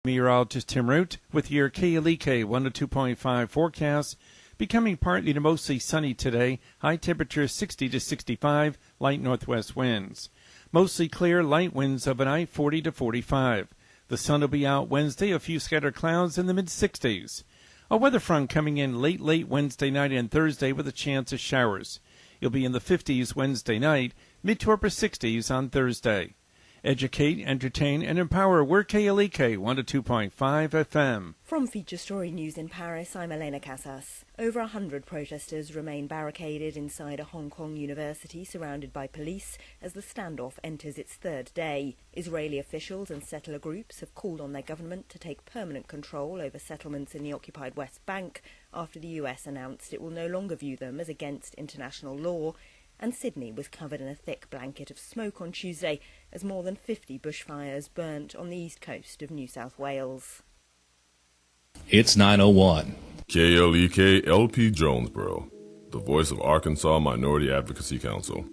Meteorologist Tim Root with your KLEK 102.5 forecast. Becoming partly to mostly sunny today. High temperature 60 to 65, light northwest winds. Mostly clear, light winds overnight 40 to 45. The sun will be out Wednesday, a few scattered clouds in the mid-60s. A weather front coming in late Wednesday night and Thursday with a chance of showers. It'll be in the 50s Wednesday night, mid to upper 60s on Thursday. Educate, entertain, and empower. We're KLEK 102.5 FM. From Feature Story News in Paris, I'm Elena Casas. Over 100 protesters remain barricaded inside a Hong Kong university surrounded by police as the standoff enters its third day. Israeli officials and settler groups have called on their government to take permanent control over settlements in the occupied West Bank after the US announced it will no longer view them as against international law. And Sydney was covered in a thick blanket of smoke on Tuesday as more than 50 bushfires burnt on the east coast of New South Wales. It's 9:01. KLEK LP Jonesboro, the voice of Arkansas Minority Advocacy Council.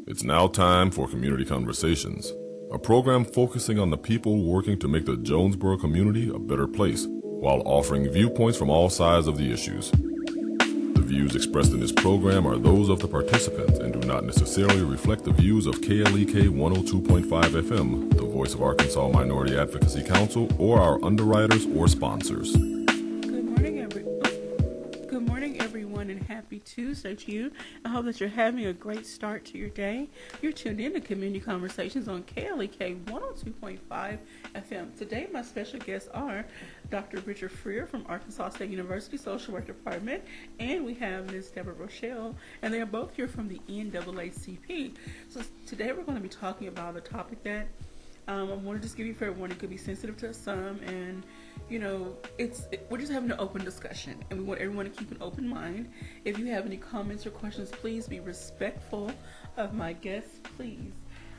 It's now time for Community Conversations, a program focusing on the people working to make the Jonesboro community a better place while offering viewpoints from all sides of the issues. The views expressed in this program are those of the participants and do not necessarily reflect the views of KLEK 102.5 FM, the voice of Arkansas Minority Advocacy Council, or our underwriters or sponsors. Good morning, everyone, and happy Tuesday to you. I hope that you're having a great start to your day. You're tuned in to Community Conversations on KLEK 102.5 FM. Today, my special guests are Dr. Richard Freer from Arkansas State University Social Work Department, and we have Ms. Deborah Rochelle, and they are both here from the NAACP. So today we're going to be talking about a topic that I want to just give you fair warning, it could be sensitive to some, and we're just having an open discussion, and we want everyone to keep an open mind. If you have any comments or questions, please be respectful of my guests, please.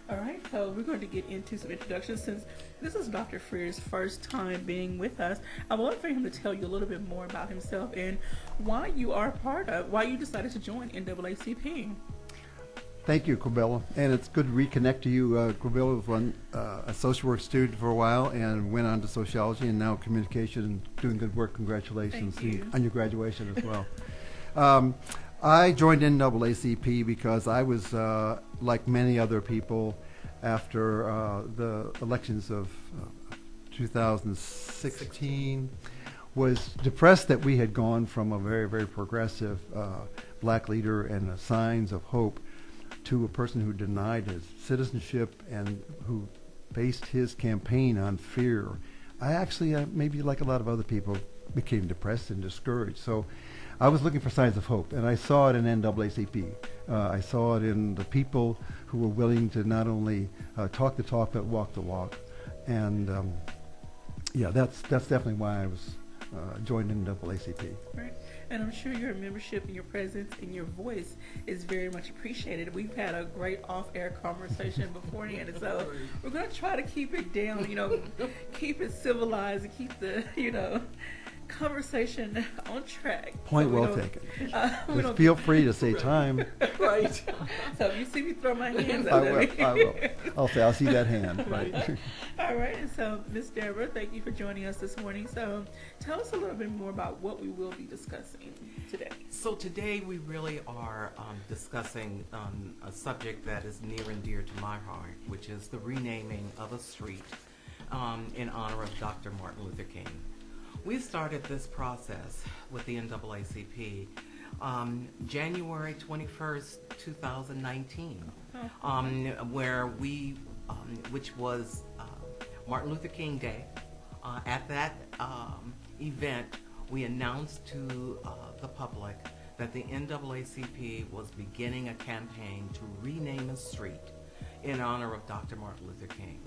All right, so we're going to get into some introductions. Since this is Dr. Freer's first time being with us, I would love for him to tell you a little bit more about himself and why you decided to join NAACP. Thank you, Corbella, and it's good to reconnect to you. Corbella was a social work student for a while and went on to sociology and now communication and doing good work. Congratulations on your graduation as well. I joined NAACP because I was, like many other people, after the elections of 2016, was depressed that we had gone from a very, very progressive black leader and signs of hope to a person who denied his citizenship and who based his campaign on fear. I actually, maybe like a lot of other people, became depressed and discouraged. So I was looking for signs of hope, and I saw it in NAACP. I saw it in the people who were willing to not only talk the talk, but walk the walk. And that's definitely why I was joined NAACP. Right. And I'm sure your membership and your presence and your voice is very much appreciated. We've had a great off-air conversation beforehand, and so we're going to try to keep it down, keep it civilized and keep the, conversation on track. Point well taken. Feel free to say time. Right. So if you see me throw my hands up, I will. I'll see that hand. Right. All right. And so, Ms. Deborah, thank you for joining us this morning. So tell us a little bit more about what we will be discussing today. So today we really are discussing a subject that is near and dear to my heart, which is the renaming of a street in honor of Dr. Martin Luther King. We started this process with the NAACP January 21st, 2019, where which was Martin Luther King Day. At that event, we announced to the public that the NAACP was beginning a campaign to rename a street in honor of Dr. Martin Luther King.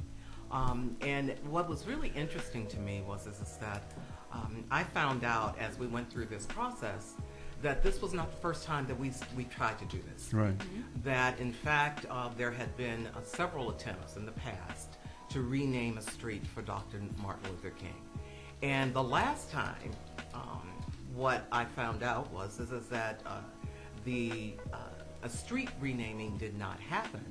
And what was really interesting to me was that I found out as we went through this process that this was not the first time that we tried to do this. Right. That in fact there had been several attempts in the past to rename a street for Dr. Martin Luther King. And the last time, what I found out was that a street renaming did not happen,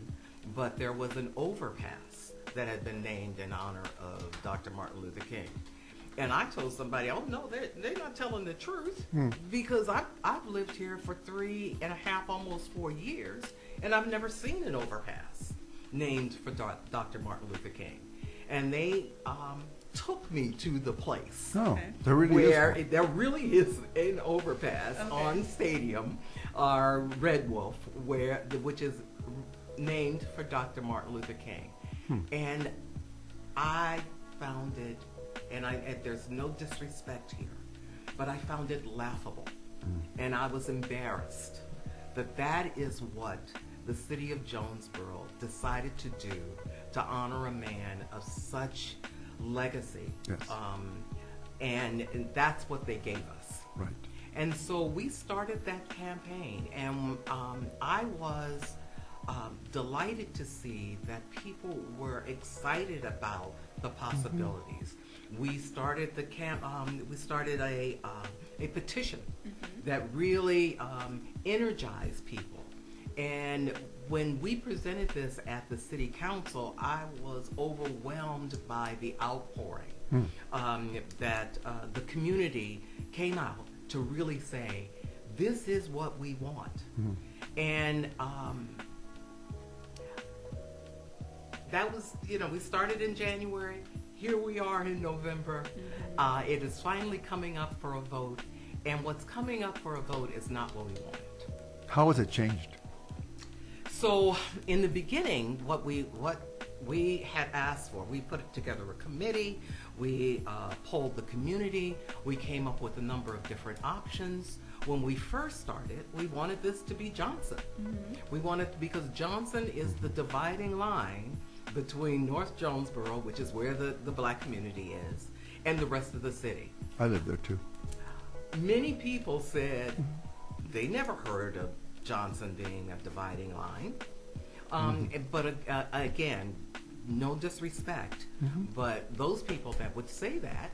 but there was an overpass that had been named in honor of Dr. Martin Luther King. And I told somebody, oh no, they're not telling the truth, because I've lived here for 3.5, almost 4 years, and I've never seen an overpass named for Dr. Martin Luther King. And they took me to the place there really is one. there really is an overpass on Stadium, Red Wolf, which is named for Dr. Martin Luther King. And I found it, and there's no disrespect here, but I found it laughable. And I was embarrassed that is what the city of Jonesboro decided to do to honor a man of such legacy. Yes. And that's what they gave us. Right. And so we started that campaign, and I was delighted to see that people were excited about the possibilities. We started we started a petition that really energized people. And when we presented this at the city council, I was overwhelmed by the outpouring that the community came out to really say, this is what we want. And that was, we started in January. Here we are in November. It is finally coming up for a vote. And what's coming up for a vote is not what we wanted. How has it changed? So in the beginning, what we had asked for, we put together a committee, we polled the community, we came up with a number of different options. When we first started, we wanted this to be Johnson. We wanted, because Johnson is the dividing line between North Jonesboro, which is where the black community is, and the rest of the city. I live there too. Many people said they never heard of Johnson being a dividing line. But again, no disrespect, but those people that would say that,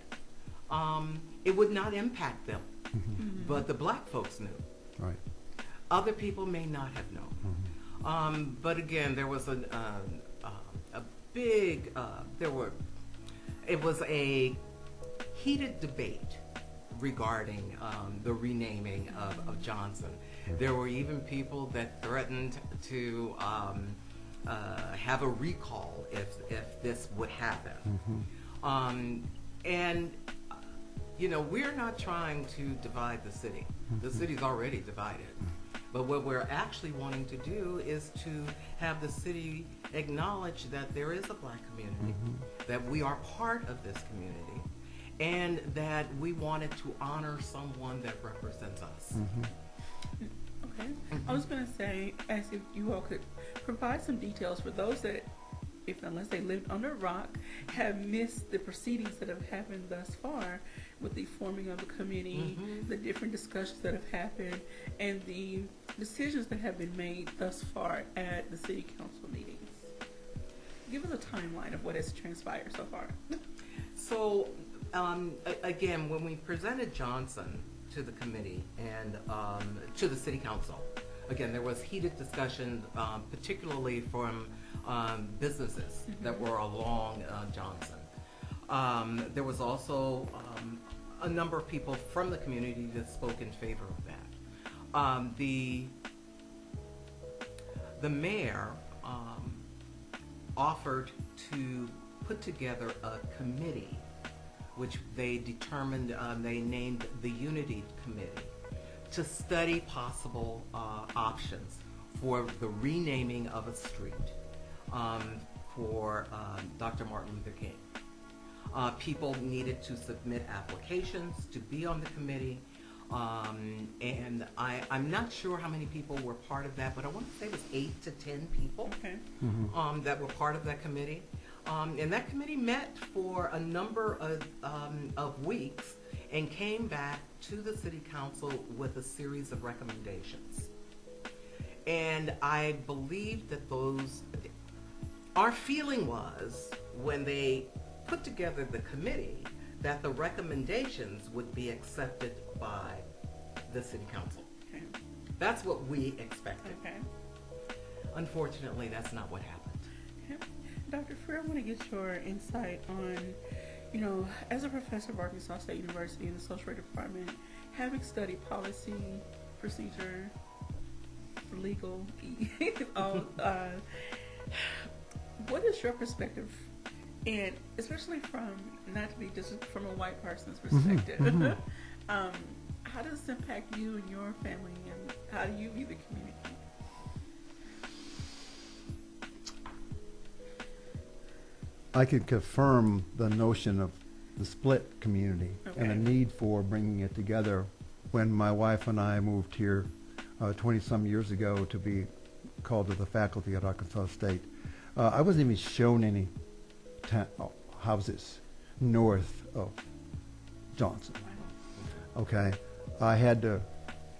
it would not impact them. But the black folks knew. Right. Other people may not have known. But again, there was a big, it was a heated debate regarding the renaming of Johnson. There were even people that threatened to have a recall if this would happen. And we're not trying to divide the city. The city's already divided. But what we're actually wanting to do is to have the city acknowledge that there is a black community, that we are part of this community, and that we wanted to honor someone that represents us. Okay. I was going to say, ask if you all could provide some details for those that, unless they lived under a rock, have missed the proceedings that have happened thus far with the forming of the committee, the different discussions that have happened, and the decisions that have been made thus far at the city council meetings. Give us a timeline of what has transpired so far. So, again, when we presented Johnson to the committee and to the city council, again, there was heated discussion, particularly from businesses that were along Johnson. There was also a number of people from the community that spoke in favor of that. The mayor offered to put together a committee, which they determined, they named the Unity Committee, to study possible options for the renaming of a street for Dr. Martin Luther King. People needed to submit applications to be on the committee, and I'm not sure how many people were part of that, but I want to say it was 8 to 10 people that were part of that committee. And that committee met for a number of weeks and came back to the city council with a series of recommendations. And I believe that our feeling was, when they put together the committee, that the recommendations would be accepted by the city council. Okay. That's what we expected. Okay. Unfortunately, that's not what happened. Okay. Dr. Freer, I want to get your insight on, as a professor of Arkansas State University in the social work department, having studied policy, procedure, legal, all, what is your perspective, and especially from, not to be just from a white person's perspective, how does this impact you and your family, and how do you view the community? I can confirm the notion of the split community and the need for bringing it together. When my wife and I moved here 20-some years ago to be called to the faculty at Arkansas State, I wasn't even shown any houses north of Johnson. Okay, I had to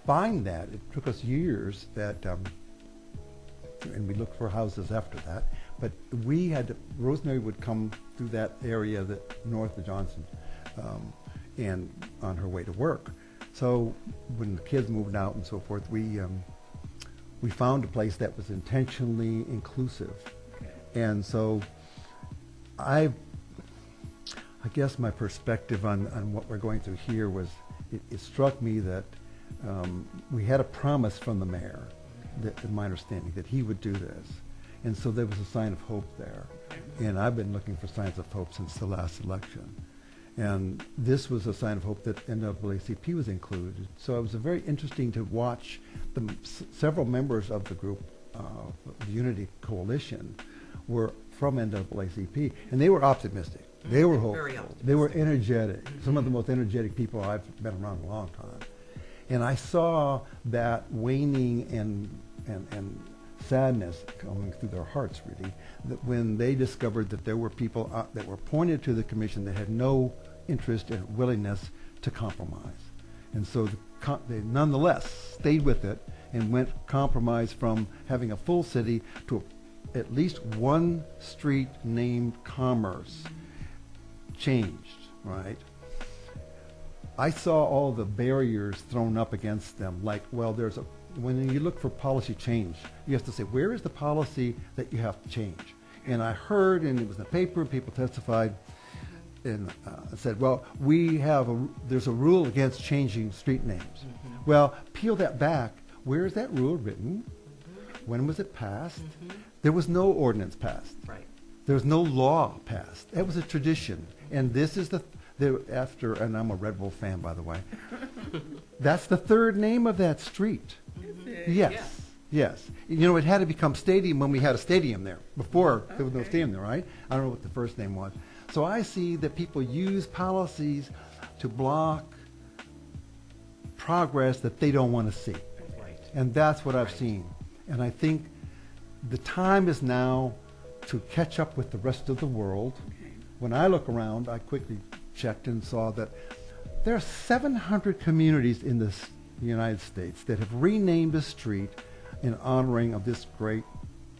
find that. It took us years and we looked for houses after that. But we had to, Rosemary would come through that area north of Johnson and on her way to work. So when the kids moved out and so forth, we found a place that was intentionally inclusive. And so I guess my perspective on what we're going through here was, it struck me that we had a promise from the mayor, in my understanding, that he would do this. And so there was a sign of hope there. And I've been looking for signs of hope since the last election. And this was a sign of hope that NAACP was included. So it was very interesting to watch several members of the group, the Unity Coalition, were from NAACP. And they were optimistic. They were hopeful. They were energetic. Some of the most energetic people I've been around in a long time. And I saw that waning and sadness coming through their hearts, really, that when they discovered that there were people that were appointed to the commission that had no interest and willingness to compromise. And so they nonetheless stayed with it and went compromise from having a full city to at least one street named Commerce changed, right? I saw all the barriers thrown up against them, like, well, when you look for policy change, you have to say, where is the policy that you have to change? And I heard, and it was in the paper, people testified, and said, well, there's a rule against changing street names. Well, peel that back. Where is that rule written? When was it passed? There was no ordinance passed. Right. There was no law passed. That was a tradition. And this is and I'm a Red Wolf fan, by the way. That's the third name of that street. Yes. It had to become stadium when we had a stadium there. Before, there was no stadium there, right? I don't know what the first name was. So I see that people use policies to block progress that they don't want to see. Right. And that's what I've seen. And I think the time is now to catch up with the rest of the world. When I look around, I quickly checked and saw that there are 700 communities in the United States that have renamed a street in honoring of this great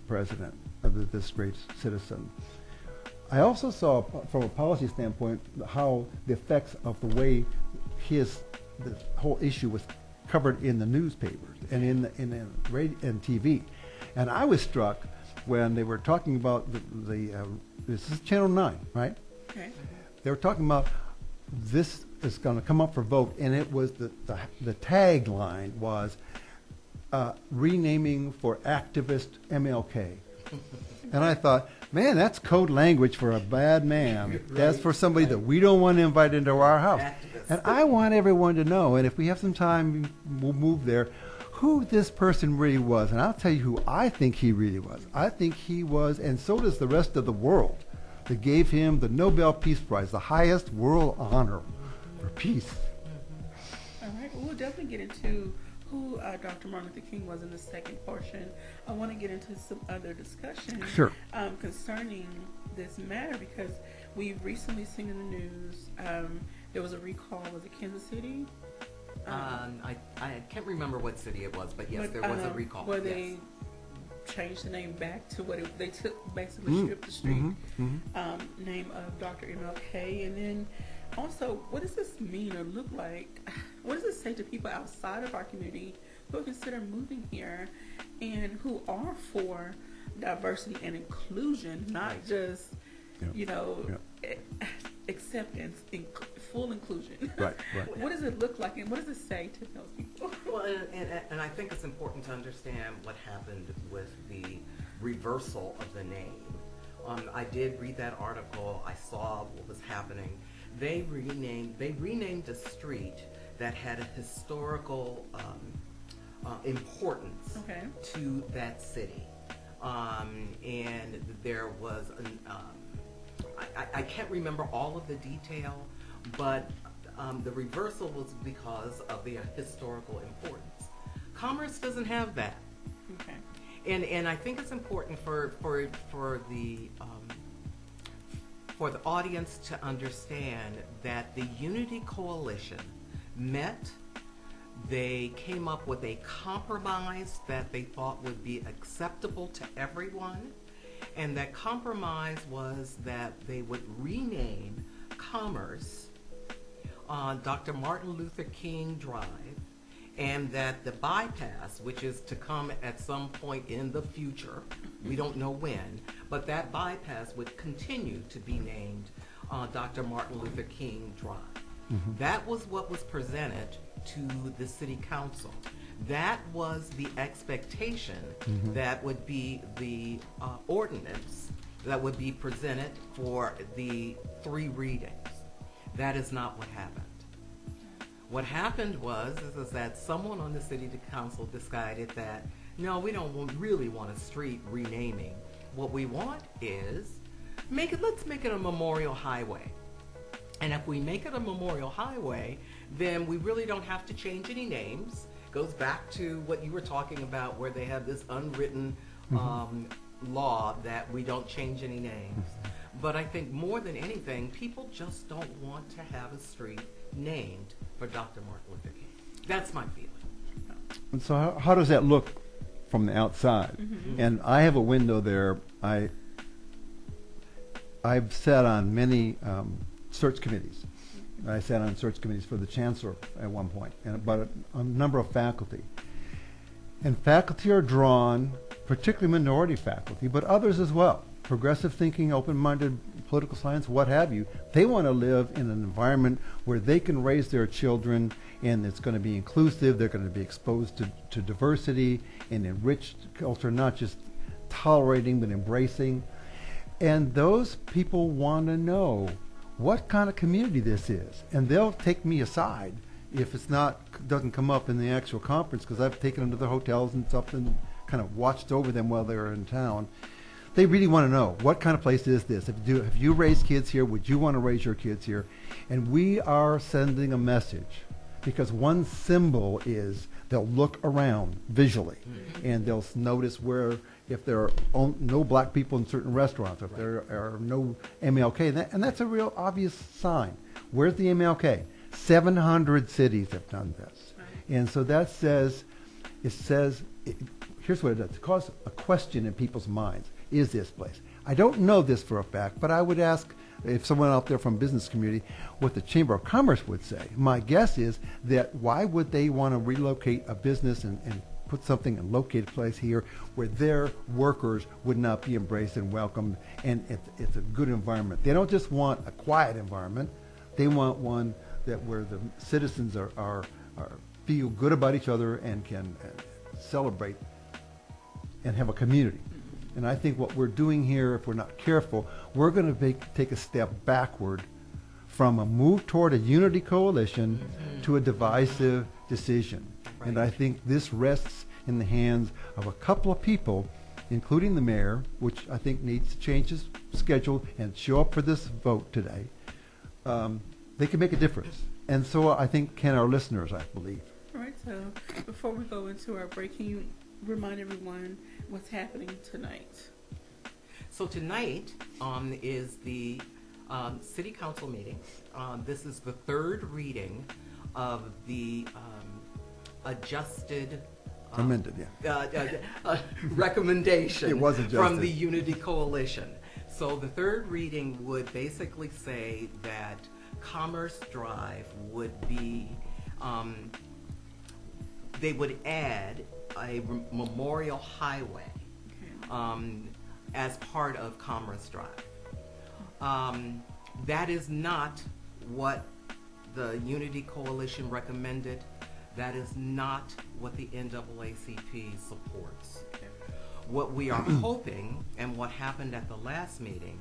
president, of this great citizen. I also saw, from a policy standpoint, how the effects of the way the whole issue was covered in the newspapers and in radio and TV. And I was struck when they were talking about this is Channel 9, right? Okay. They were talking about this is going to come up for vote, and it was the tagline was renaming for activist MLK. And I thought, man, that's code language for a bad man. Right. That's for somebody that we don't want to invite into our house. Activist. And I want everyone to know, and if we have some time, we'll move there, who this person really was. And I'll tell you who I think he really was. I think he was, and so does the rest of the world, that gave him the Nobel Peace Prize, the highest world honor for peace. All right, well, we'll definitely get into who Dr. Martin Luther King was in the second portion. I want to get into some other discussion concerning this matter, because we've recently seen in the news there was a recall. Was it Kansas City? I can't remember what city it was, but yes, there was a recall. Where they changed the name back to they took, basically stripped the street name of Dr. MLK. And then also, what does this mean or look like? What does it say to people outside of our community who consider moving here and who are for diversity and inclusion, not Right. just, Yep. you know, Yep. acceptance, full inclusion. Right, right. What does it look like, and what does it say to those people? Well, and I think it's important to understand what happened with the reversal of the name. I did read that article. I saw what was happening. They renamed a street that had a historical importance Okay. to that city. And there was I can't remember all of the detail, but the reversal was because of the historical importance. Commerce doesn't have that. Okay. And I think it's important for the audience to understand that the Unity Coalition met. They came up with a compromise that they thought would be acceptable to everyone, and that compromise was that they would rename Commerce Dr. Martin Luther King Drive, and that the bypass, which is to come at some point in the future, we don't know when, but that bypass would continue to be named Dr. Martin Luther King Drive. Mm-hmm. That was what was presented to the city council. That was the expectation that would be the ordinance that would be presented for the 3 readings. That is not what happened. What happened was is that someone on the city council decided that, no, we don't really want a street renaming. What we want is, let's make it a memorial highway. And if we make it a memorial highway, then we really don't have to change any names. Goes back to what you were talking about, where they have this unwritten law that we don't change any names. But I think more than anything, people just don't want to have a street named for Dr. Martin Luther King. That's my feeling. And so how does that look from the outside? And I have a window there. I've sat on many search committees. I sat on search committees for the chancellor at one point, and about a number of faculty. And faculty are drawn, particularly minority faculty, but others as well. Progressive thinking, open-minded political science, what have you. They want to live in an environment where they can raise their children, and it's going to be inclusive. They're going to be exposed to diversity and enriched culture, not just tolerating but embracing. And those people want to know what kind of community this is, and they'll take me aside if doesn't come up in the actual conference, because I've taken them to the hotels and stuff and kind of watched over them while they were in town. They really want to know, what kind of place is this? If you raise kids here, would you want to raise your kids here? And we are sending a message, because one symbol is they'll look around visually, and they'll notice if there are no black people in certain restaurants, if there are no MLK, and that's a real obvious sign. Where's the MLK? 700 cities have done this. And so that says, here's what it does. It causes a question in people's minds. Is this place? I don't know this for a fact, but I would ask if someone out there from business community what the Chamber of Commerce would say. My guess is that why would they want to relocate a business and put something and locate a place here where their workers would not be embraced and welcomed, and it's a good environment. They don't just want a quiet environment. They want one where the citizens are feel good about each other and can celebrate and have a community. And I think what we're doing here, if we're not careful, we're going to take a step backward from a move toward a unity coalition to a divisive decision. Right. And I think this rests in the hands of a couple of people, including the mayor, which I think needs to change his schedule and show up for this vote today. They can make a difference. And so I think can our listeners, I believe. All right, so before we go into our break, can you remind everyone what's happening tonight? So tonight is the city council meeting. This is the 3rd reading of the adjusted amended, recommendation it was adjusted from the Unity Coalition. So the 3rd reading would basically say that Commerce Drive would be, they would add a memorial highway as part of Commerce Drive. That is not what the Unity Coalition recommended. That is not what the NAACP supports. What we are hoping, and what happened at the last meeting,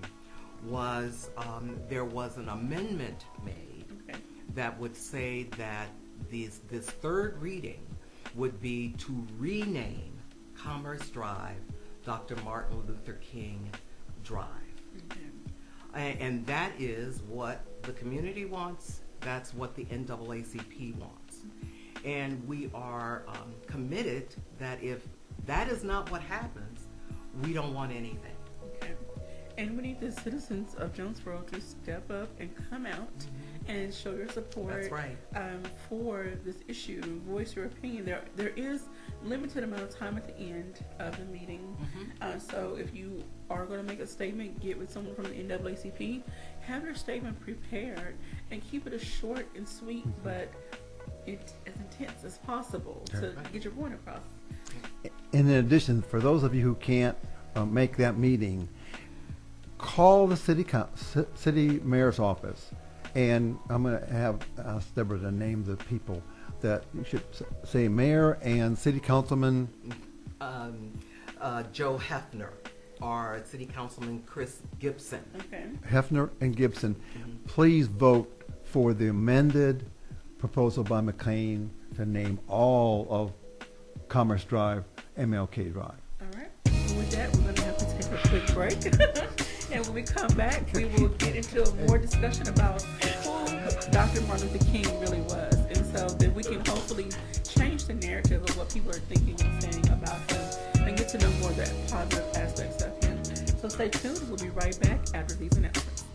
was there was an amendment made that would say that this third reading would be to rename Commerce Drive Dr. Martin Luther King Drive. And that is what the community wants. That's what the NAACP wants. And we are committed that if that is not what happens, we don't want anything. Okay. And we need the citizens of Jonesboro to step up and come out and show your support. That's right. For this issue, voice your opinion. There is limited amount of time at the end of the meeting. So if you are going to make a statement, get with someone from the NAACP, have your statement prepared, and keep it as short and sweet, but as intense as possible to get your point across. And in addition, for those of you who can't make that meeting, call the city mayor's office, and I'm going to ask Deborah to name the people that you should say, Mayor and City Councilman. Joe Hefner, or City Councilman Chris Gibson. Okay. Hefner and Gibson, please vote for the amended proposal by McCain to name all of Commerce Drive MLK Drive. All right. With that, we're going to have to take a quick break. And when we come back, we will get into more discussion about who Dr. Martin Luther King really was. And so that we can hopefully change the narrative of what people are thinking and saying about him and get to know more of the positive aspects of him. So stay tuned. We'll be right back after these announcements.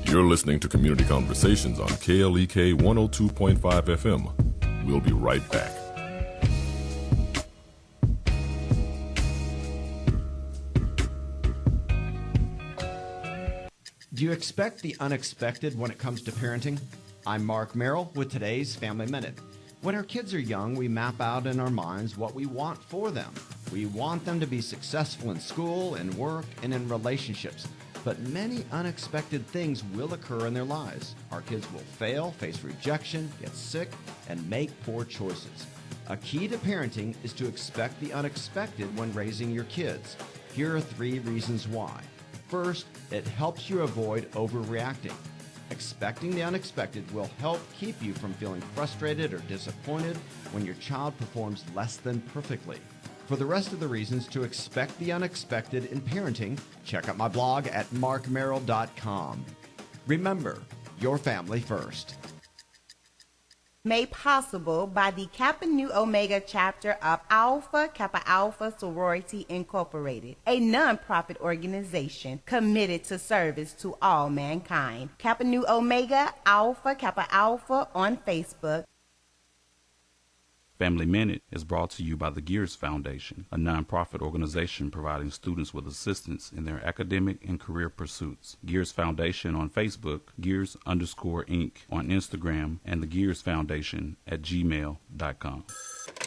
You're listening to Community Conversations on KLEK 102.5 FM. We'll be right back. Do you expect the unexpected when it comes to parenting? I'm Mark Merrill with today's Family Minute. When our kids are young, we map out in our minds what we want for them. We want them to be successful in school, in work, and in relationships. But many unexpected things will occur in their lives. Our kids will fail, face rejection, get sick, and make poor choices. A key to parenting is to expect the unexpected when raising your kids. Here are 3 reasons why. First, it helps you avoid overreacting. Expecting the unexpected will help keep you from feeling frustrated or disappointed when your child performs less than perfectly. For the rest of the reasons to expect the unexpected in parenting, check out my blog at markmerrill.com. Remember, your family first. Made possible by the Kappa Nu Omega chapter of Alpha Kappa Alpha Sorority Incorporated, a non-profit organization committed to service to all mankind. Kappa Nu Omega Alpha Kappa Alpha on Facebook. Family Minute is brought to you by the Gears Foundation, a nonprofit organization providing students with assistance in their academic and career pursuits. Gears Foundation on Facebook, Gears_Inc. on Instagram, and the Gears Foundation at gmail.com.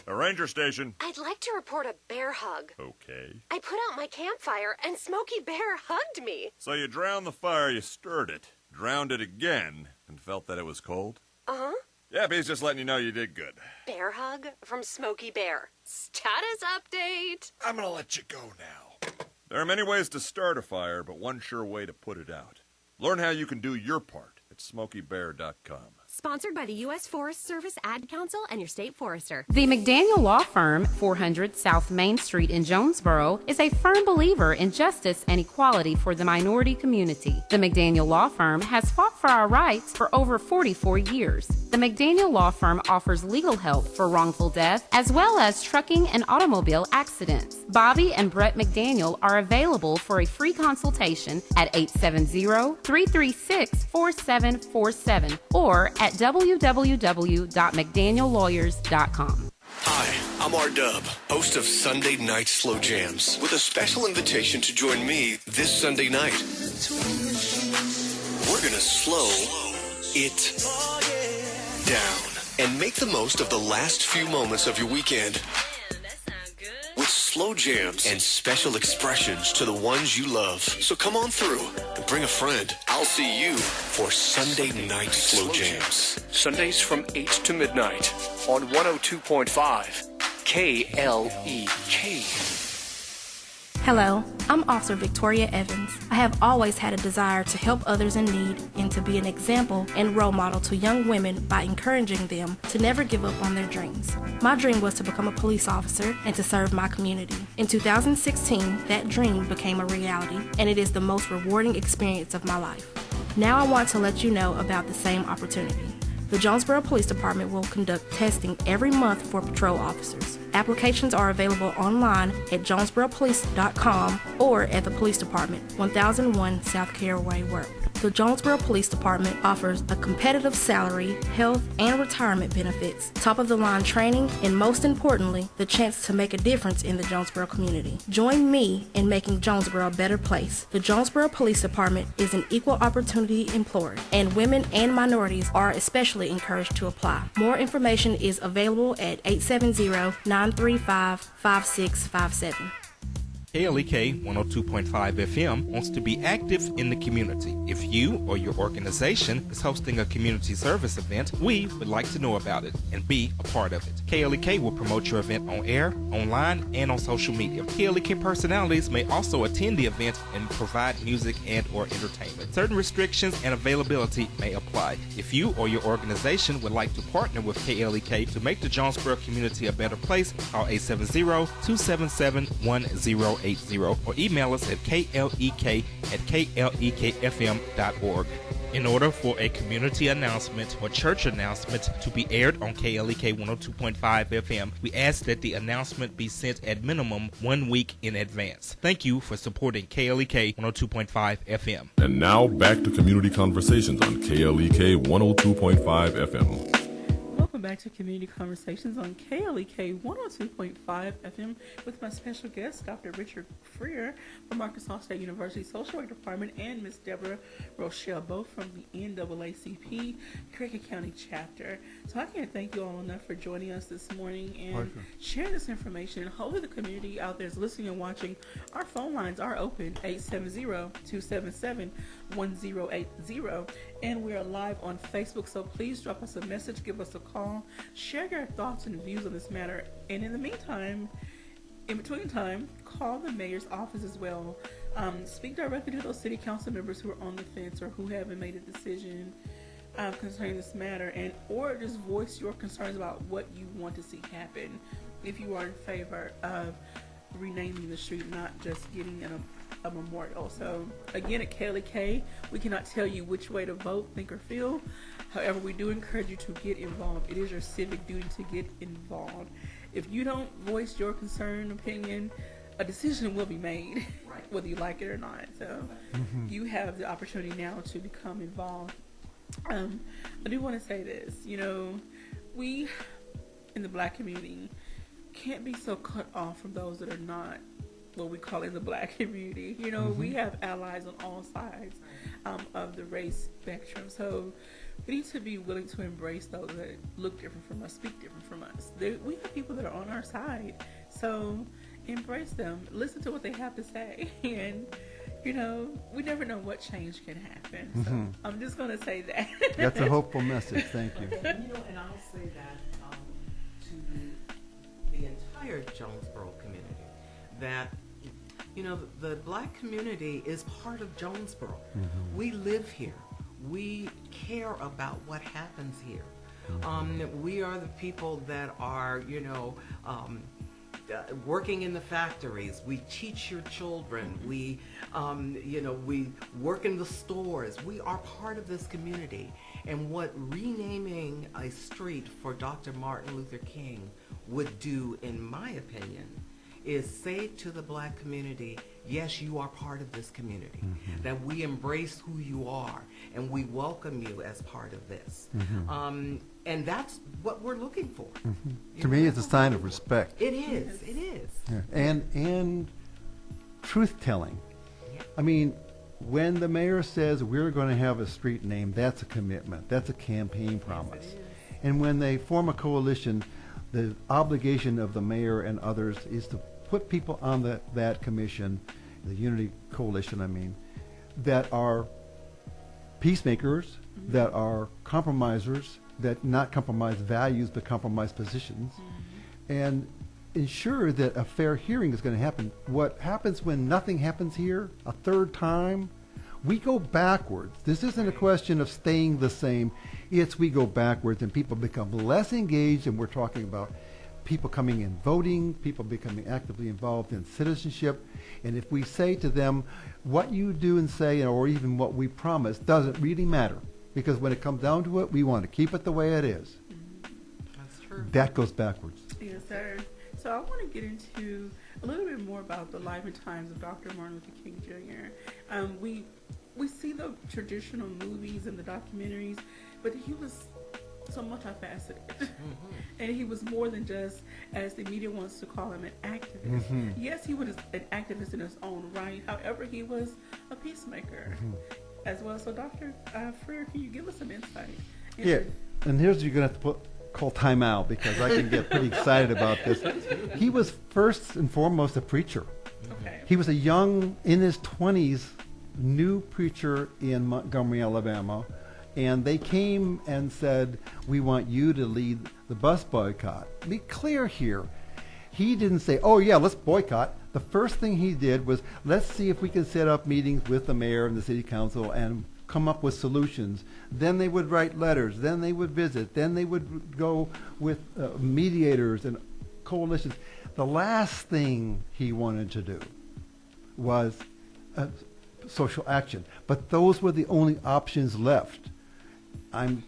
A ranger station. I'd like to report a bear hug. Okay. I put out my campfire and Smokey Bear hugged me. So you drowned the fire, you stirred it, drowned it again, and felt that it was cold? Uh-huh. Yeah, he's just letting you know you did good. Bear hug from Smokey Bear. Status update. I'm gonna let you go now. There are many ways to start a fire, but one sure way to put it out. Learn how you can do your part at SmokeyBear.com. Sponsored by the U.S. Forest Service Ad Council and your state forester. The McDaniel Law Firm, 400 South Main Street in Jonesboro, is a firm believer in justice and equality for the minority community. The McDaniel Law Firm has fought for our rights for over 44 years. The McDaniel Law Firm offers legal help for wrongful death as well as trucking and automobile accidents. Bobby and Brett McDaniel are available for a free consultation at 870-336-4747 or at www.mcdaniellawyers.com. Hi, I'm R-Dub, host of Sunday Night Slow Jams, with a special invitation to join me this Sunday night. We're going to slow it down and make the most of the last few moments of your weekend with slow jams and special expressions to the ones you love. So come on through and bring a friend. I'll see you for Sunday Night Slow Jams. Sundays from 8 to midnight on 102.5 KLEK. Hello, I'm Officer Victoria Evans. I have always had a desire to help others in need and to be an example and role model to young women by encouraging them to never give up on their dreams. My dream was to become a police officer and to serve my community. In 2016, that dream became a reality, and it is the most rewarding experience of my life. Now I want to let you know about the same opportunity. The Jonesboro Police Department will conduct testing every month for patrol officers. Applications are available online at jonesboropolice.com or at the Police Department, 1001 South Caraway Road. The Jonesboro Police Department offers a competitive salary, health, and retirement benefits, top-of-the-line training, and most importantly, the chance to make a difference in the Jonesboro community. Join me in making Jonesboro a better place. The Jonesboro Police Department is an equal opportunity employer, and women and minorities are especially encouraged to apply. More information is available at 870-935-5657. KLEK 102.5 FM wants to be active in the community. If you or your organization is hosting a community service event, we would like to know about it and be a part of it. KLEK will promote your event on air, online, and on social media. KLEK personalities may also attend the event and provide music and or entertainment. Certain restrictions and availability may apply. If you or your organization would like to partner with KLEK to make the Jonesboro community a better place, call 870-277-1080 or email us at klek@klekfm.org. In order for a community announcement or church announcement to be aired on KLEK 102.5 FM, we ask that the announcement be sent at minimum 1 week in advance. Thank you for supporting KLEK 102.5 FM. And now back to Community Conversations on KLEK 102.5 FM. Welcome back to Community Conversations on KLEK 102.5 FM with my special guest, Dr. Richard Freer from Arkansas State University Social Work Department and Ms. Deborah Rochelle, both from the NAACP Cricket County chapter. So I can't thank you all enough for joining us this morning and sharing this information. And hopefully the community out there is listening and watching. Our phone lines are open, 870-277-1080. And we are live on Facebook, so please drop us a message, give us a call, share your thoughts and views on this matter. And in the meantime, in between time, call the mayor's office as well. Speak directly to those city council members who are on the fence or who haven't made a decision concerning this matter, and or just voice your concerns about what you want to see happen if you are in favor of renaming the street, not just getting a memorial. So again, at KLEK, we cannot tell you which way to vote, think, or feel. However, we do encourage you to get involved. It is your civic duty to get involved. If you don't voice your concern, opinion, a decision will be made, whether you like it or not. So you have the opportunity now to become involved. I do want to say this, we in the black community can't be so cut off from those that are not what we call in the black community. We have allies on all sides of the race spectrum. So we need to be willing to embrace those that look different from us, speak different from us. We have people that are on our side. So embrace them, listen to what they have to say, and we never know what change can happen. So I'm just going to say that. That's a hopeful message. Thank you. And I'll say that to the entire Jonesboro community, that the black community is part of Jonesboro. We live here. We care about what happens here. We are the people that are, working in the factories. We teach your children. We, we work in the stores. We are part of this community. And what renaming a street for Dr. Martin Luther King would do, in my opinion, is say to the black community, yes, you are part of this community, that we embrace who you are, and we welcome you as part of this. And that's what we're looking for. To me, it's a sign of respect. It is. It is. Yeah. And truth-telling. I mean, When the mayor says we're going to have a street name, that's a commitment. That's a campaign promise. And when they form a coalition, the obligation of the mayor and others is to put people on that commission, the Unity Coalition, I mean, that are peacemakers, that are compromisers, that not compromise values but compromise positions, and ensure that a fair hearing is going to happen. What happens when nothing happens here a third time? We go backwards. This isn't a question of staying the same. It's we go backwards and people become less engaged, and we're talking about people coming in voting, people becoming actively involved in citizenship. And if we say to them, what you do and say, or even what we promise, doesn't really matter. Because when it comes down to it, we want to keep it the way it is. That's true. That goes backwards. Yes, sir. So I want to get into a little bit more about the life and times of Dr. Martin Luther King Jr. We see the traditional movies and the documentaries, but he was so multifaceted. And he was more than just, as the media wants to call him, an activist. Yes, he was an activist in his own right. However, he was a peacemaker as well. So Dr. Freer, can you give us some insight? Yeah, and here's you're going to have to call time out because I can get pretty excited about this. He was first and foremost a preacher. Okay. He was a young, in his 20s, new preacher in Montgomery, Alabama, and they came and said, we want you to lead the bus boycott. Be clear here. He didn't say, oh yeah, let's boycott. The first thing he did was, let's see if we can set up meetings with the mayor and the city council and come up with solutions. Then they would write letters. Then they would visit. Then they would go with mediators and coalitions. The last thing he wanted to do was social action. But those were the only options left. I'm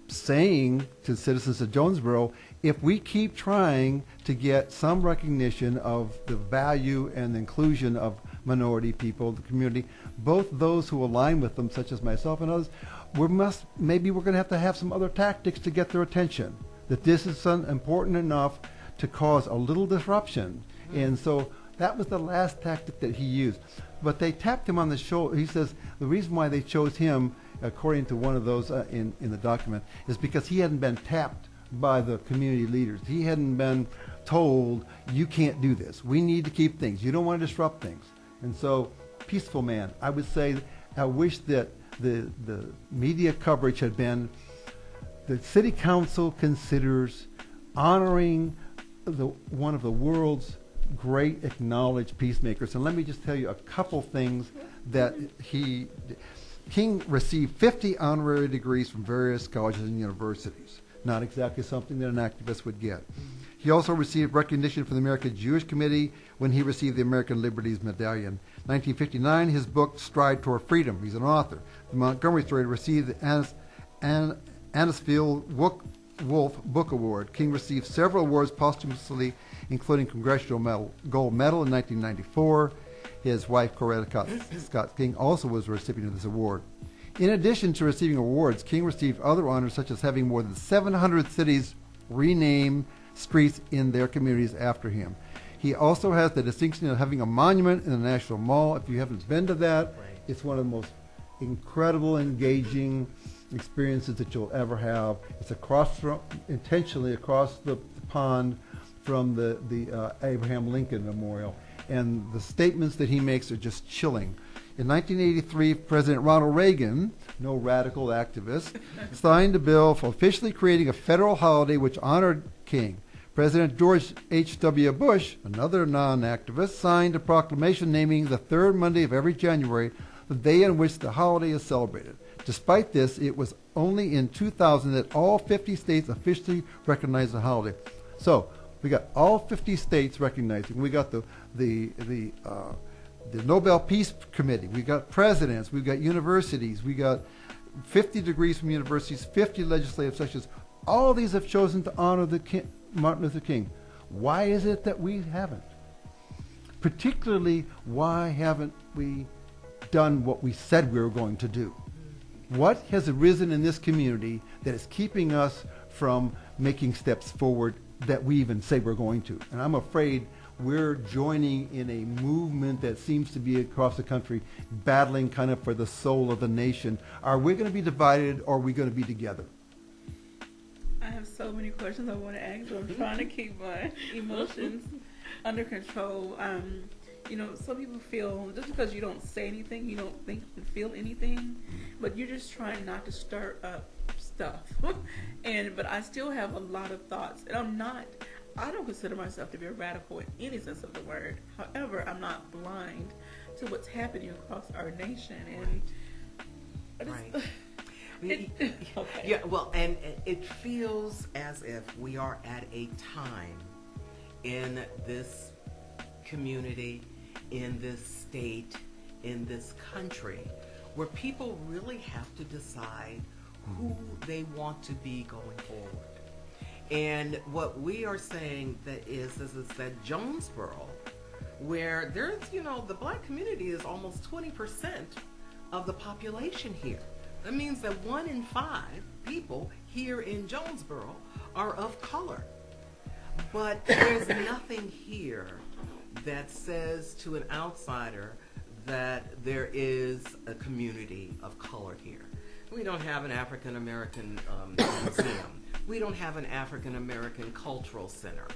saying to citizens of Jonesboro, if we keep trying to get some recognition of the value and inclusion of minority people, the community, both those who align with them, such as myself and others, maybe we're going to have some other tactics to get their attention, that this is important enough to cause a little disruption. And so that was the last tactic that he used. But they tapped him on the shoulder. He says the reason why they chose him, according to one of those in the document, is because he hadn't been tapped by the community leaders. He hadn't been told, you can't do this. We need to keep things. You don't want to disrupt things. And so, peaceful man. I would say, I wish that the media coverage had been, the city council considers honoring one of the world's great acknowledged peacemakers. And let me just tell you a couple things that King received 50 honorary degrees from various colleges and universities. Not exactly something that an activist would get. He also received recognition from the American Jewish Committee when he received the American Liberties Medallion. 1959, his book, Stride Toward Freedom. He's an author. The Montgomery Story received the Anisfield Wolf Book Award. King received several awards posthumously, including Congressional Gold Medal in 1994. His wife, Coretta Scott King, also was a recipient of this award. In addition to receiving awards, King received other honors, such as having more than 700 cities rename streets in their communities after him. He also has the distinction of having a monument in the National Mall. If you haven't been to that, it's one of the most incredible, engaging experiences that you'll ever have. It's intentionally across the pond from the Abraham Lincoln Memorial. And the statements that he makes are just chilling. In 1983, President Ronald Reagan, no radical activist, signed a bill for officially creating a federal holiday which honored King. President George H.W. Bush, another non-activist, signed a proclamation naming the third Monday of every January the day on which the holiday is celebrated. Despite this, it was only in 2000 that all 50 states officially recognized the holiday. So we got all 50 states recognizing. We got the Nobel Peace Committee. We got presidents. We got universities. We got 50 degrees from universities, 50 legislative sessions. All these have chosen to honor Martin Luther King. Why is it that we haven't? Particularly, why haven't we done what we said we were going to do? What has arisen in this community that is keeping us from making steps forward that we even say we're going to? And I'm afraid we're joining in a movement that seems to be across the country, battling kind of for the soul of the nation. Are we going to be divided, or are we going to be together? I have so many questions I want to ask, but I'm trying to keep my emotions under control. Some people feel just because you don't say anything, you don't think and feel anything, but you're just trying not to stir up stuff. But I still have a lot of thoughts, and I don't consider myself to be a radical in any sense of the word. However, I'm not blind to what's happening across our nation, and right. Okay. Yeah, well, and it feels as if we are at a time in this community, in this state, in this country, where people really have to decide who they want to be going forward. And what we are saying that is that Jonesboro, where there's, the black community is almost 20% of the population here. That means that 1 in 5 people here in Jonesboro are of color. But there's nothing here that says to an outsider that there is a community of color here. We don't have an African American museum. We don't have an African American cultural center.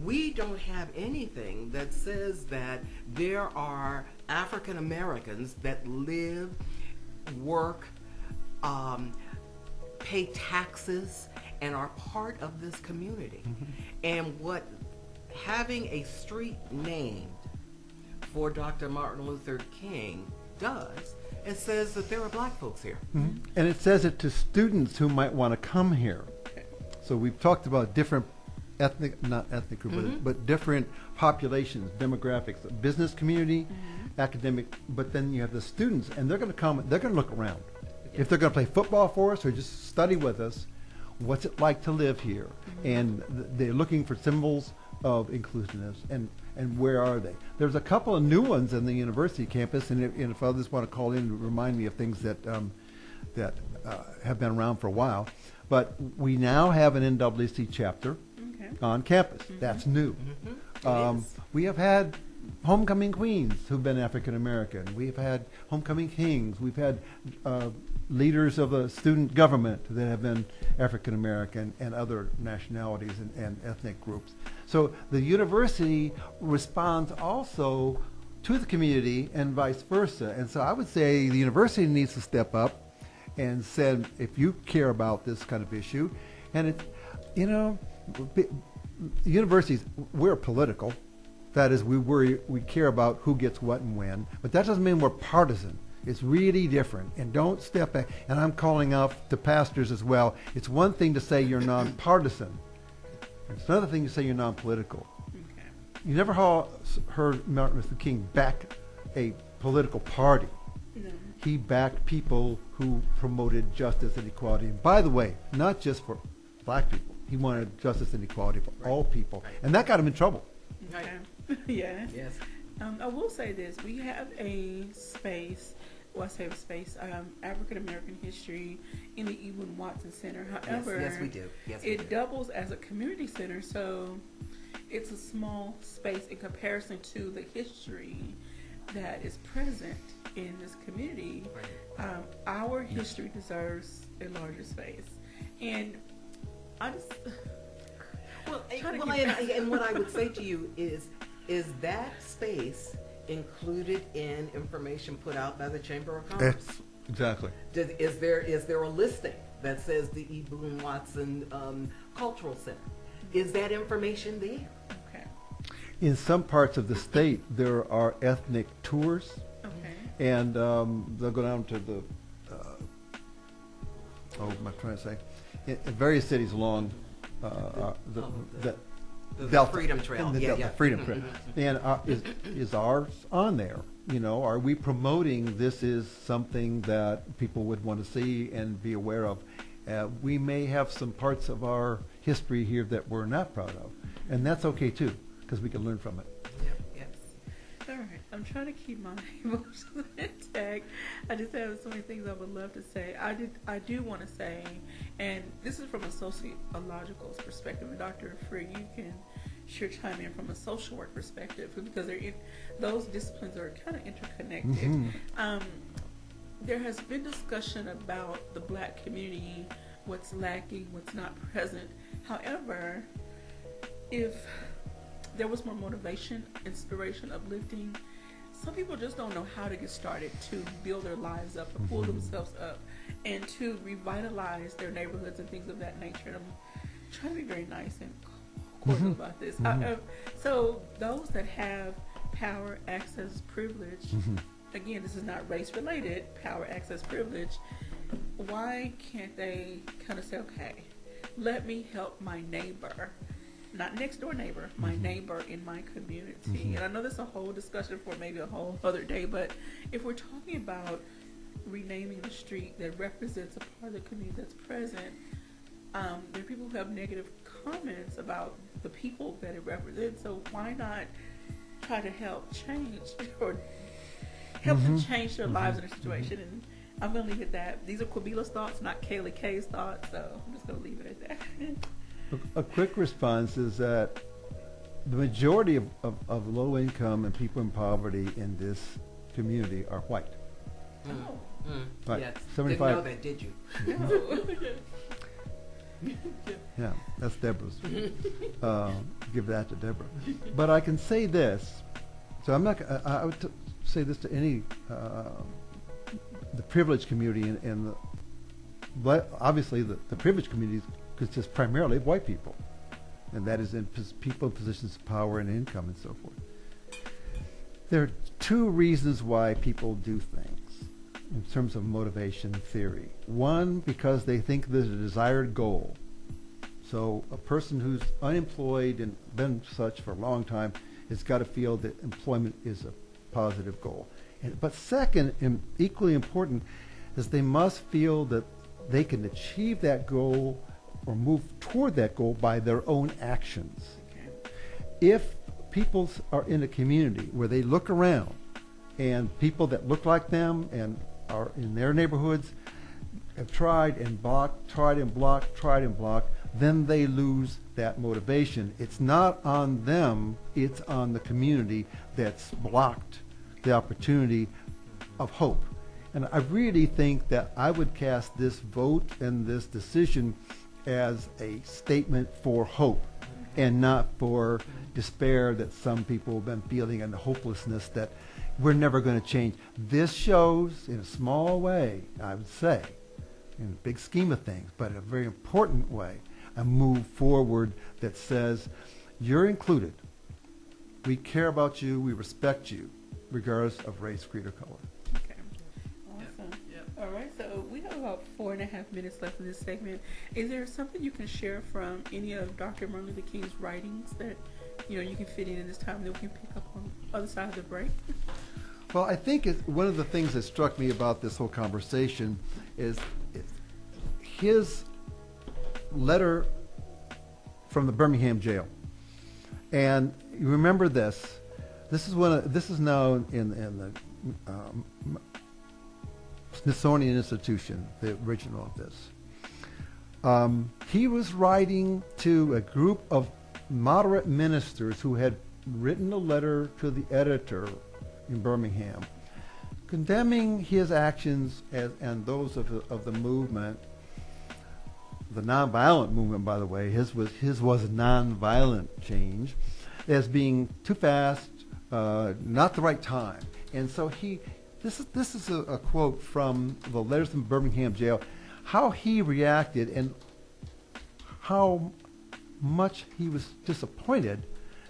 We don't have anything that says that there are African Americans that live, work, pay taxes, and are part of this community. Mm-hmm. And what having a street named for Dr. Martin Luther King does, it says that there are black folks here. Mm-hmm. And it says it to students who might want to come here. So we've talked about different not ethnic groups, mm-hmm. but different populations, demographics, the business community, mm-hmm. academic, but then you have the students, and they're going to come, they're going to look around. Yes. If they're going to play football for us or just study with us, what's it like to live here? Mm-hmm. And they're looking for symbols of inclusiveness, and where are they? There's a couple of new ones in the university campus, and if others want to call in and remind me of things that have been around for a while, but we now have an NAACP chapter on campus. Mm-hmm. That's new. Mm-hmm. We have had homecoming queens who've been African American. We've had homecoming kings. We've had leaders of the student government that have been African American and other nationalities and ethnic groups. So the university responds also to the community and vice versa. And so I would say the university needs to step up and said, if you care about this kind of issue, and it's, universities, we're political. That is, we care about who gets what and when, but that doesn't mean we're partisan. It's really different. And don't step back. And I'm calling out to pastors as well. It's one thing to say you're nonpartisan. It's another thing to say you're non-political. Okay. You never heard Martin Luther King back a political party. No. He backed people who promoted justice and equality. And by the way, not just for black people. He wanted justice and equality for all people. Right. And that got him in trouble. Okay. Yes. Yes. I will say this. We have a space, African American history in the Evelyn Watson Center. However, yes, we do. Yes, it doubles as a community center, so it's a small space in comparison to the history that is present in this community. Right. Our history deserves a larger space. And I just... and what I would say to you is that space included in information put out by the Chamber of Commerce? Exactly. Is there a listing that says the E. Boone Watson Cultural Center? Is that information there? Okay. In some parts of the state, there are ethnic tours. Okay. And they'll go down to the, what am I trying to say? In various cities along the Delta, Freedom Trail. The Freedom Trail. And is ours on there? Are we promoting this is something that people would want to see and be aware of? We may have some parts of our history here that we're not proud of. And that's okay too, because we can learn from it. Yes. All right. I'm trying to keep my emotions intact. I just have so many things I would love to say. I do want to say, and this is from a sociological perspective, and Dr. Free, you can sure chime in from a social work perspective because those disciplines are kind of interconnected. There has been discussion about the Black community, what's lacking, what's not present. However, if there was more motivation, inspiration, uplifting, some people just don't know how to get started to build their lives up, to pull themselves up, and to revitalize their neighborhoods and things of that nature. And I'm trying to be very nice and cordial about this. So those that have power, access, privilege, again, this is not race-related, power, access, privilege, why can't they kind of say, okay, let me help my neighbor, not next door neighbor, my neighbor in my community. And I know that's a whole discussion for maybe a whole other day, but if we're talking about renaming the street that represents a part of the community that's present, there are people who have negative comments about the people that it represents, so why not try to help change or help them change their lives in a situation? And I'm going to leave it at that. These are Kwabila's thoughts, not Kaylee K's thoughts, so I'm just going to leave it at that. A quick response is that the majority of low income and people in poverty in this community are white. Right. Yes. 75. Didn't know that, did you? Yeah, that's Deborah's. Give that to Deborah. But I can say this. So I'm not. I would say this to any the privileged community and but obviously the privileged communities consists primarily of white people, and that is in people in positions of power and income and so forth. There are two reasons why people do things in terms of motivation theory. One, because they think there's a desired goal. So a person who's unemployed and been such for a long time has got to feel that employment is a positive goal. But second, and equally important, is they must feel that they can achieve that goal or move toward that goal by their own actions. If people are in a community where they look around and people that look like them and are in their neighborhoods have tried and blocked, then they lose that motivation. It's not on them, it's on the community that's blocked the opportunity of hope. And I really think that I would cast this vote and this decision as a statement for hope and not for despair that some people have been feeling and the hopelessness that we're never going to change. This shows, in a small way, I would say, in a big scheme of things, but in a very important way, a move forward that says, you're included. We care about you. We respect you, regardless of race, creed, or color. Okay. Awesome. All right, so we have about 4.5 minutes left in this segment. Is there something you can share from any of Dr. Martin Luther King's writings that you can fit in this time that we can pick up on the other side of the break? Well, I think one of the things that struck me about this whole conversation is his letter from the Birmingham jail. And you remember this. This is now in the Smithsonian Institution, the original of this. He was writing to a group of moderate ministers who had written a letter to the editor in Birmingham, condemning his actions and those of the movement, the nonviolent movement, by the way. His was a nonviolent change, as being too fast, not the right time. And so this is a quote from the letters from Birmingham jail, how he reacted and how much he was disappointed,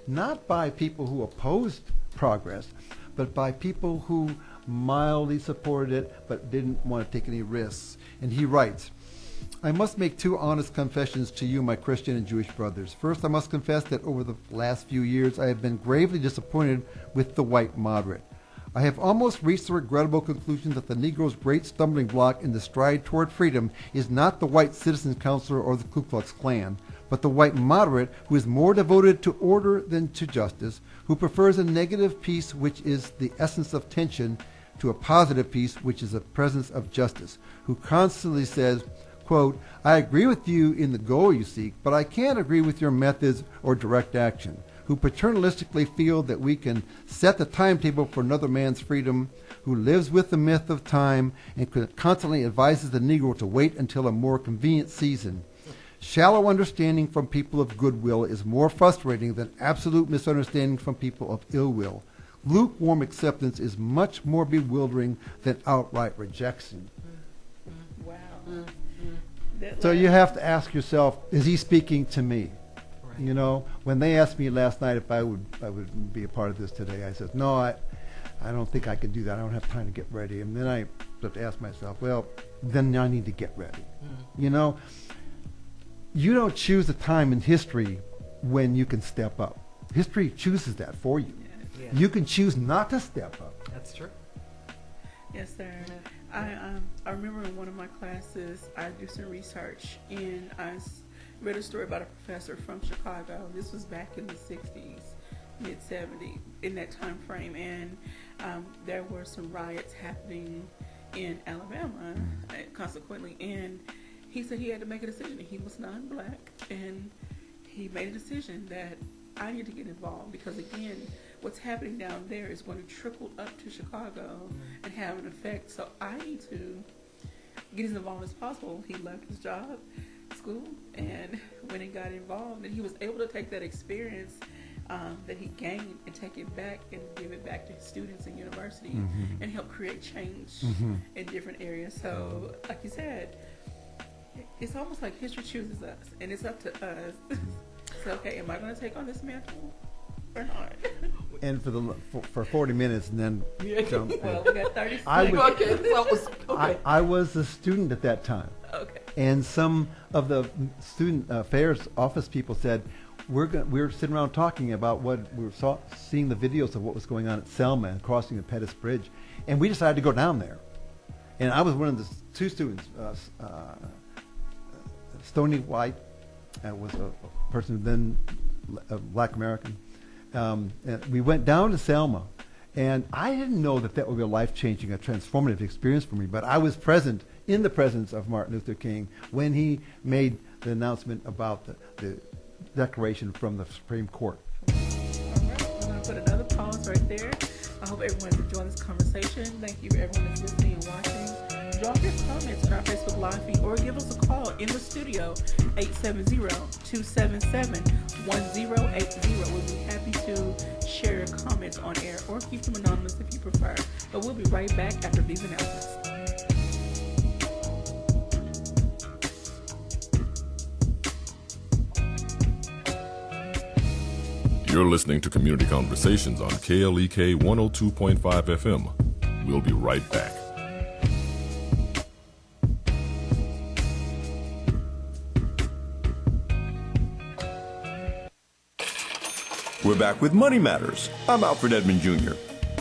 not by people who opposed progress, but by people who mildly supported it but didn't want to take any risks. And he writes, I must make two honest confessions to you, my Christian and Jewish brothers. First, I must confess that over the last few years I have been gravely disappointed with the white moderate. I have almost reached the regrettable conclusion that the Negro's great stumbling block in the stride toward freedom is not the white Citizens Council or the Ku Klux Klan, but the white moderate who is more devoted to order than to justice, who prefers a negative peace which is the essence of tension to a positive peace which is the presence of justice, who constantly says, quote, I agree with you in the goal you seek, but I can't agree with your methods or direct action, who paternalistically feel that we can set the timetable for another man's freedom, who lives with the myth of time and constantly advises the Negro to wait until a more convenient season. Shallow understanding from people of goodwill is more frustrating than absolute misunderstanding from people of ill will. Lukewarm acceptance is much more bewildering than outright rejection. Wow. So you have to ask yourself, is he speaking to me? Right. You know, when they asked me last night if I would be a part of this today, I said, no, I don't think I can do that. I don't have time to get ready. And then I have to ask myself, well, then I need to get ready. You know, you don't choose a time in history when you can step up. History chooses that for you. Yeah. You can choose not to step up. That's true. Yes, sir. I remember in one of my classes, I did some research, and I read a story about a professor from Chicago. This was back in the 60s, mid-70s, in that time frame, and there were some riots happening in Alabama, consequently, and he said he had to make a decision. He was non-black, and he made a decision that I need to get involved because, again, what's happening down there is going to trickle up to Chicago and have an effect. So I need to get as involved as possible. He left his job, school, and when he got involved, and he was able to take that experience that he gained and take it back and give it back to his students in university and help create change in different areas. So, like you said, it's almost like history chooses us, and it's up to us. So, okay, am I going to take on this mantle or not? And for 40 minutes, and then well, we got 30 seconds. I was a student at that time. Okay. And some of the student affairs office people said, we were sitting around talking about what we were seeing the videos of what was going on at Selma and crossing the Pettus Bridge, and we decided to go down there. And I was one of the two students. Stony White was a person then a black American. And we went down to Selma, and I didn't know that would be a life-changing, a transformative experience for me, but I was present in the presence of Martin Luther King when he made the announcement about the declaration from the Supreme Court. All right, we're going to put another pause right there. I hope everyone is enjoying this conversation. Thank you for everyone that's listening and watching. Drop your comments in our Facebook Live feed or give us a call in the studio, 870-277-1080. We'll be happy to share your comments on air or keep them anonymous if you prefer. But we'll be right back after these announcements. You're listening to Community Conversations on KLEK 102.5 FM. We'll be right back. We're back with Money Matters. I'm Alfred Edmond Jr.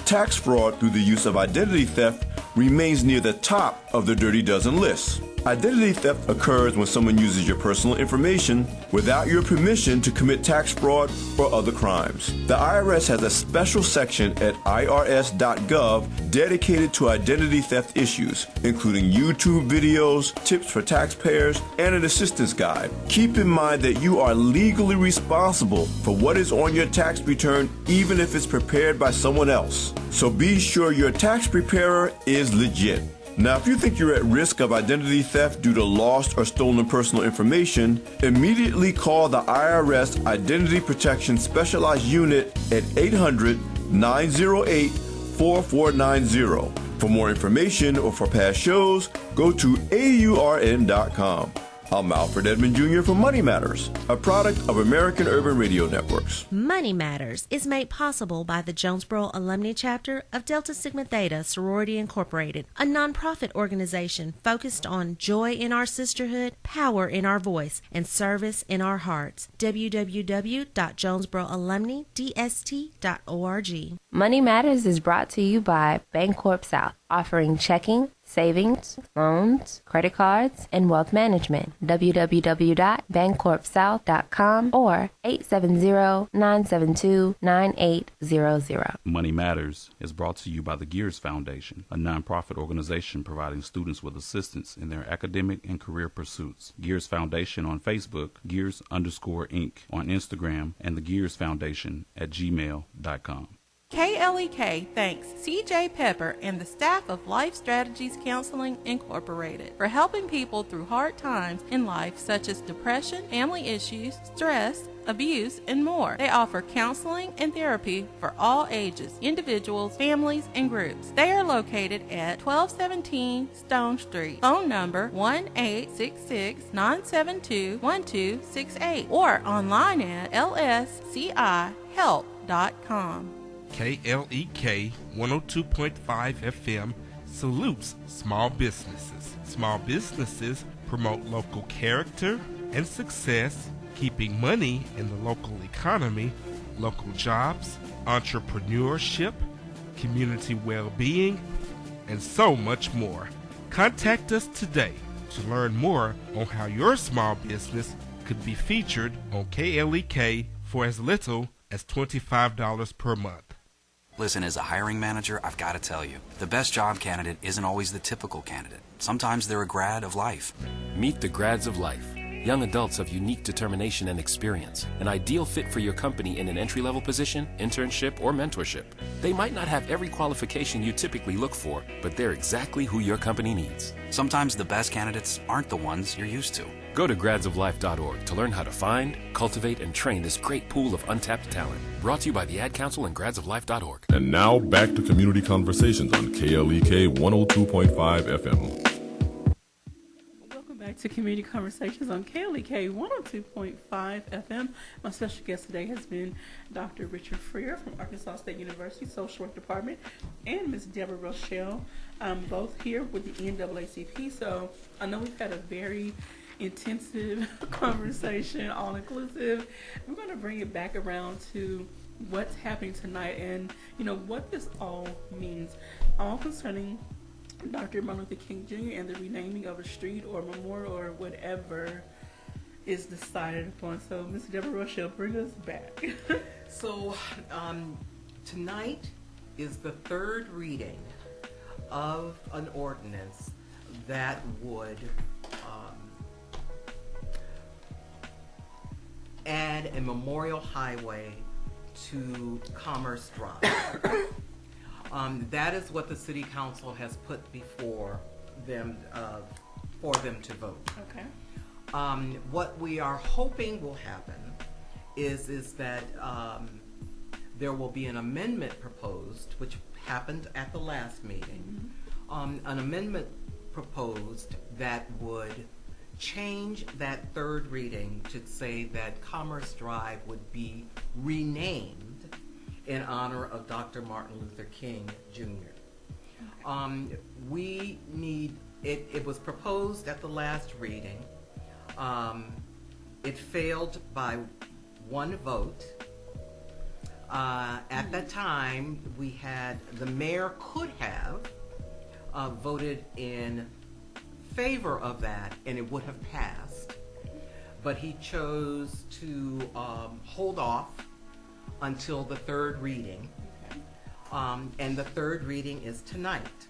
Tax fraud through the use of identity theft remains near the top of the Dirty Dozen list. Identity theft occurs when someone uses your personal information without your permission to commit tax fraud or other crimes. The IRS has a special section at irs.gov dedicated to identity theft issues, including YouTube videos, tips for taxpayers, and an assistance guide. Keep in mind that you are legally responsible for what is on your tax return, even if it's prepared by someone else. So be sure your tax preparer is legit. Now, if you think you're at risk of identity theft due to lost or stolen personal information, immediately call the IRS Identity Protection Specialized Unit at 800-908-4490. For more information or for past shows, go to AURN.com. I'm Alfred Edmond Jr. for Money Matters, a product of American Urban Radio Networks. Money Matters is made possible by the Jonesboro Alumni Chapter of Delta Sigma Theta Sorority Incorporated, a nonprofit organization focused on joy in our sisterhood, power in our voice, and service in our hearts. www.jonesboroalumnidst.org. Money Matters is brought to you by Bancorp South, offering checking, savings, loans, credit cards, and wealth management. www.bancorpsouth.com or 870-972-9800. Money Matters is brought to you by the Gears Foundation, a nonprofit organization providing students with assistance in their academic and career pursuits. Gears Foundation on Facebook, Gears_Inc. on Instagram, and the Gears Foundation at gmail.com. KLEK thanks CJ Pepper and the staff of Life Strategies Counseling Incorporated for helping people through hard times in life such as depression, family issues, stress, abuse, and more. They offer counseling and therapy for all ages, individuals, families, and groups. They are located at 1217 Stone Street. Phone number 1-866-972-1268 or online at lscihelp.com. KLEK 102.5 FM salutes small businesses. Small businesses promote local character and success, keeping money in the local economy, local jobs, entrepreneurship, community well-being, and so much more. Contact us today to learn more on how your small business could be featured on KLEK for as little as $25 per month. Listen, as a hiring manager, I've got to tell you, the best job candidate isn't always the typical candidate. Sometimes they're a grad of life. Meet the grads of life. Young adults of unique determination and experience, an ideal fit for your company in an entry-level position, internship, or mentorship. They might not have every qualification you typically look for, but they're exactly who your company needs. Sometimes the best candidates aren't the ones you're used to. Go to gradsoflife.org to learn how to find, cultivate, and train this great pool of untapped talent. Brought to you by the Ad Council and gradsoflife.org. And now back to Community Conversations on KLEK 102.5 FM. Back to Community Conversations on KLEK 102.5 FM. My special guest today has been Dr. Richard Freer from Arkansas State University Social Work Department and Ms. Deborah Rochelle, both here with the NAACP. So I know we've had a very intensive conversation, all-inclusive. We're going to bring it back around to what's happening tonight and, you know, what this all means, all concerning Dr. Martin Luther King Jr. and the renaming of a street or memorial or whatever is decided upon. So, Ms. Deborah Rochelle, bring us back. So, tonight is the third reading of an ordinance that would add a memorial highway to Commerce Drive. That is what the City Council has put before them for them to vote. Okay. What we are hoping will happen is that there will be an amendment proposed, which happened at the last meeting. Mm-hmm. An amendment proposed that would change that third reading to say that Commerce Drive would be renamed in honor of Dr. Martin Luther King Jr. We need, it was proposed at the last reading. It failed by one vote. At that time, we had, the mayor could have voted in favor of that and it would have passed, but he chose to hold off until the third reading, and the third reading is tonight.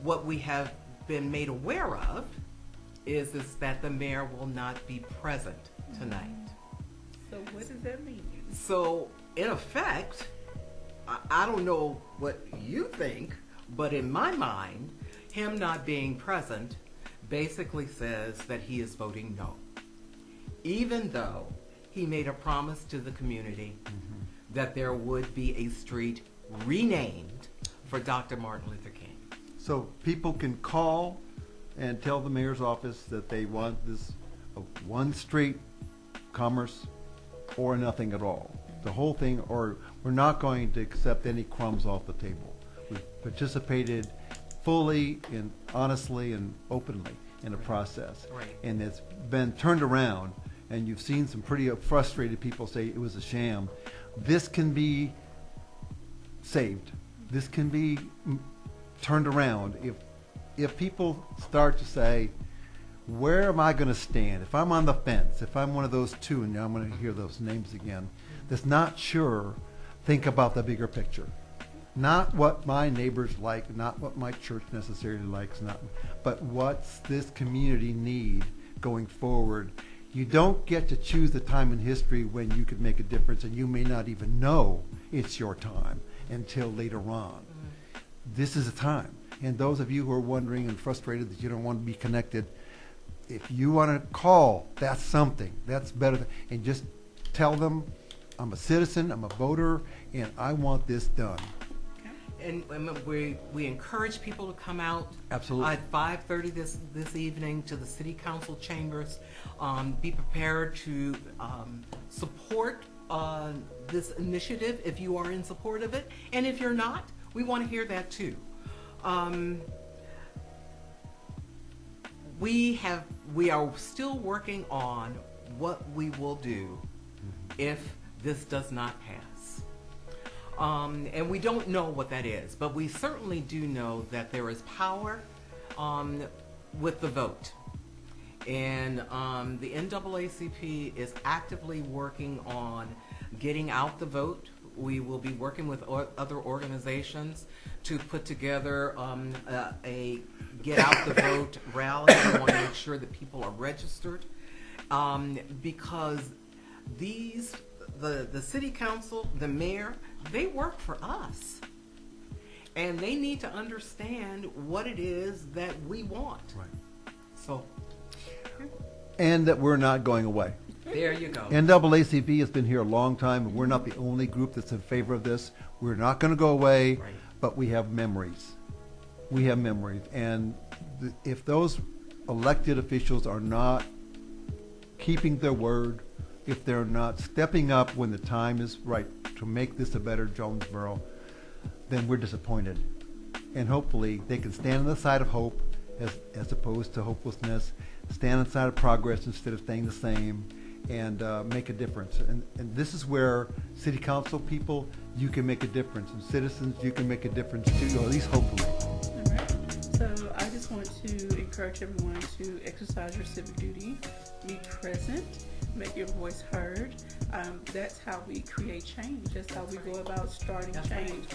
What we have been made aware of is that the mayor will not be present tonight. So what does that mean? So in effect, I don't know what you think, but in my mind, him not being present basically says that he is voting no, even though he made a promise to the community that there would be a street renamed for Dr. Martin Luther King. So people can call and tell the mayor's office that they want this one street, Commerce, or nothing at all. The whole thing, or we're not going to accept any crumbs off the table. We've participated fully and honestly and openly in a process. Right. And it's been turned around, and you've seen some pretty frustrated people say it was a sham. This can be saved. This can be turned around, if people start to say, where am I going to stand? If I'm on the fence, if I'm one of those two, and now I'm going to hear those names again, that's not sure, think about the bigger picture. Not what my neighbors like, not what my church necessarily likes, but what's this community need going forward. You don't get to choose the time in history when you could make a difference, and you may not even know it's your time until later on. This is a time. And those of you who are wondering and frustrated that you don't want to be connected, if you want to call, that's something. That's better. And just tell them, I'm a citizen, I'm a voter, and I want this done. And we encourage people to come out. Absolutely. At 5:30 this evening to the City Council chambers. Be prepared to support this initiative if you are in support of it. And if you're not, we want to hear that too. We are still working on what we will do if this does not pass. And we don't know what that is, but we certainly do know that there is power with the vote. And the NAACP is actively working on getting out the vote. We will be working with other organizations to put together a get out the vote rally. We want to make sure that people are registered because the city council, the mayor, they work for us. And they need to understand what it is that we want. Right. So. And that we're not going away. There you go. NAACP has been here a long time, and we're not the only group that's in favor of this. We're not going to go away, right. But we have memories. We have memories. And if those elected officials are not keeping their word, if they're not stepping up when the time is right to make this a better Jonesboro, then we're disappointed. And hopefully they can stand on the side of hope as opposed to hopelessness, stand on the side of progress instead of staying the same, and make a difference. And this is where city council people, you can make a difference. And citizens, you can make a difference too, or at least hopefully. All right. So I just want to encourage everyone to exercise your civic duty, be present, make your voice heard. That's how we create change. That's how we go about starting change.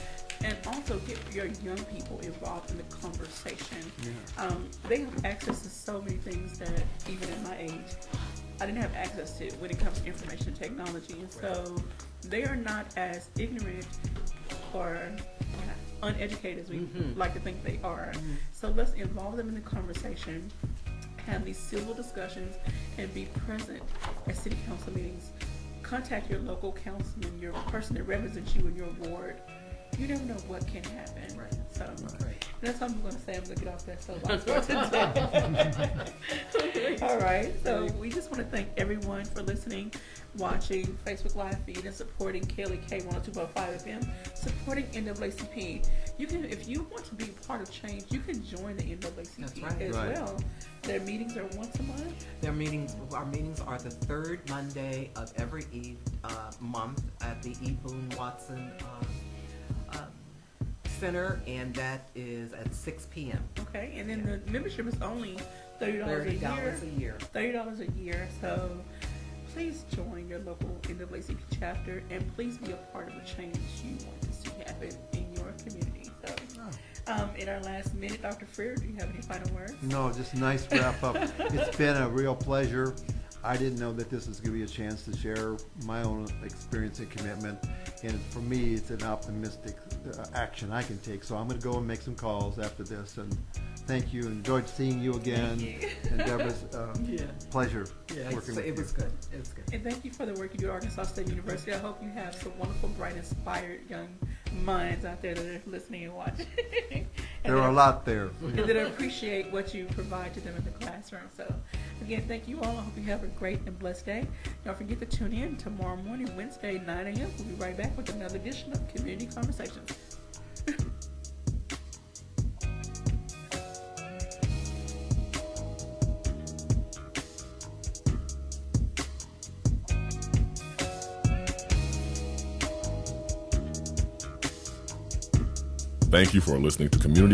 And also get your young people involved in the conversation. Yeah. They have access to so many things that even at my age, I didn't have access to when it comes to information technology. And so they are not as ignorant or uneducated as we like to think they are. So let's involve them in the conversation, have these civil discussions, and be present at city council meetings. Contact your local councilman, your person that represents you in your ward. You never know what can happen. Right. So that's what I'm going to say. I'm going to get off that soapbox for today. All right. So we just want to thank everyone for listening, watching Facebook Live feed, and supporting KLEK 102.5 FM, supporting NAACP. You can, if you want to be part of change, you can join the NAACP as well. Their meetings are once a month. Our meetings are the third Monday of every month at the E. Boone Watson Center, and that is at 6 p.m. Okay, and then the membership is only $30 a year. $30 a year. So please join your local NAACP chapter, and please be a part of the change you want to see happen in your community. So, in our last minute, Dr. Freer, do you have any final words? No, just a nice wrap up. It's been a real pleasure. I didn't know that this was going to be a chance to share my own experience and commitment. And for me, it's an optimistic action I can take. So I'm going to go and make some calls after this. And thank you. Enjoyed seeing you again. Thank you. And Deborah's pleasure working with you. It was good. It was good. And thank you for the work you do at Arkansas State University. I hope you have some wonderful, bright, inspired young minds out there that are listening and watching. There are a lot there. And that appreciate what you provide to them in the classroom. So, again, thank you all. I hope you have a great and blessed day. Don't forget to tune in tomorrow morning, Wednesday, 9 a.m. We'll be right back with another edition of Community Conversations. Thank you for listening to Community